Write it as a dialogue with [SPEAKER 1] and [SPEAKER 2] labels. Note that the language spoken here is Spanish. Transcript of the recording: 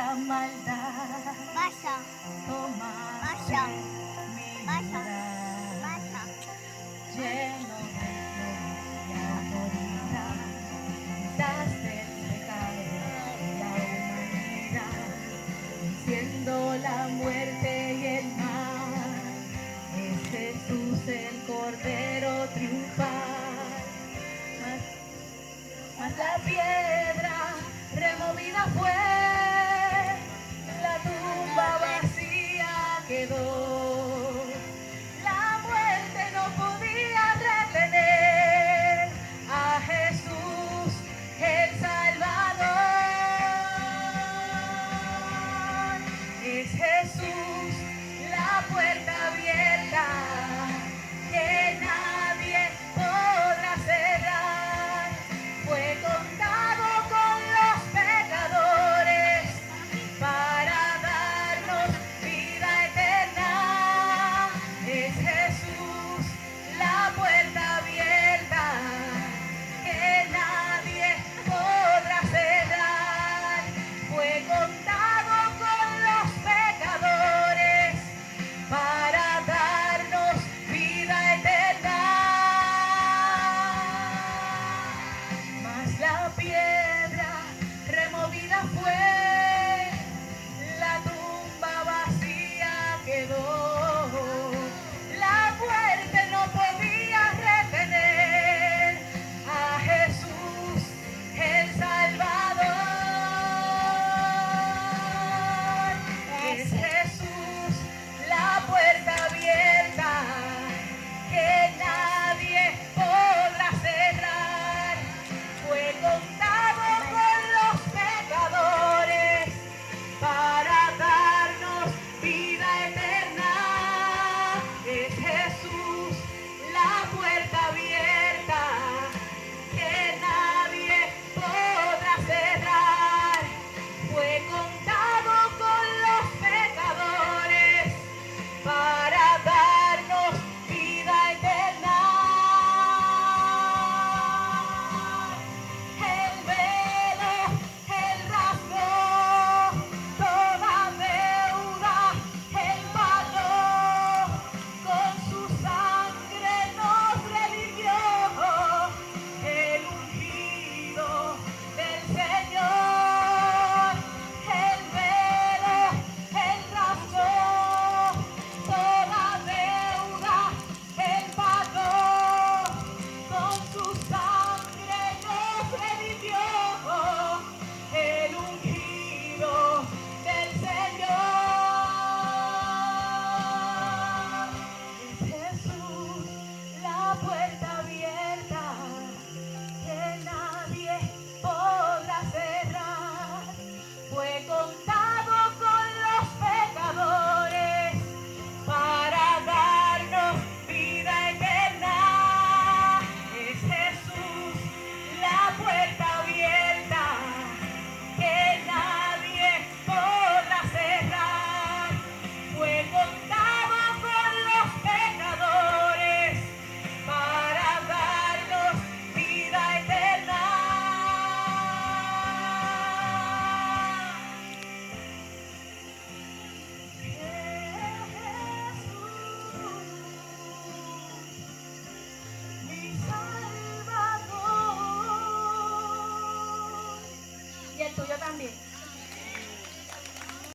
[SPEAKER 1] la maldad.
[SPEAKER 2] Vaya,
[SPEAKER 1] Toma
[SPEAKER 2] vaya,
[SPEAKER 1] mi
[SPEAKER 2] vaya,
[SPEAKER 1] lugar,
[SPEAKER 2] vaya.
[SPEAKER 1] lleno de gloria y autoridad. Quitaste el pecado de la humanidad, venciendo la muerte y el mal. Es Jesús el Cordero triunfal. Mas la piedra removida fue, la tumba vacía quedó. La muerte no podía retener a Jesús el Salvador. Es Jesús la puerta abierta que nadie podrá cerrar. Fue contado con los pecadores para darnos vida eterna. Es Jesús la puerta abierta que nadie podrá cerrar. Fue contado con los pecadores para darnos vida eterna. Mas la piedra removida fue, la tumba vacía quedó. La muerte no podía retener a Jesús el Salvador. Es Jesús la puerta abierta que nadie podrá cerrar. Fue contado con los pecadores para darnos vida eterna. Es Jesús la puerta abierta que nadie podrá cerrar. Fue contado con los pecadores para darnos vida eterna. El velo, el rasgó, toda deuda, el pagó, con su sangre nos redimió, el ungido del Señor. El velo, el rasgó, toda deuda, el pagó, con su sangre nos redimió, el ungido del Señor. Es Jesús la puerta abierta que nadie podrá cerrar. Fue contado con los pecadores para darnos vida eterna. Es Jesús la puerta abierta que nadie podrá cerrar. Fue contado con los pecadores para darnos vida eterna. Jesús, mi Salvador. Y el tuyo también.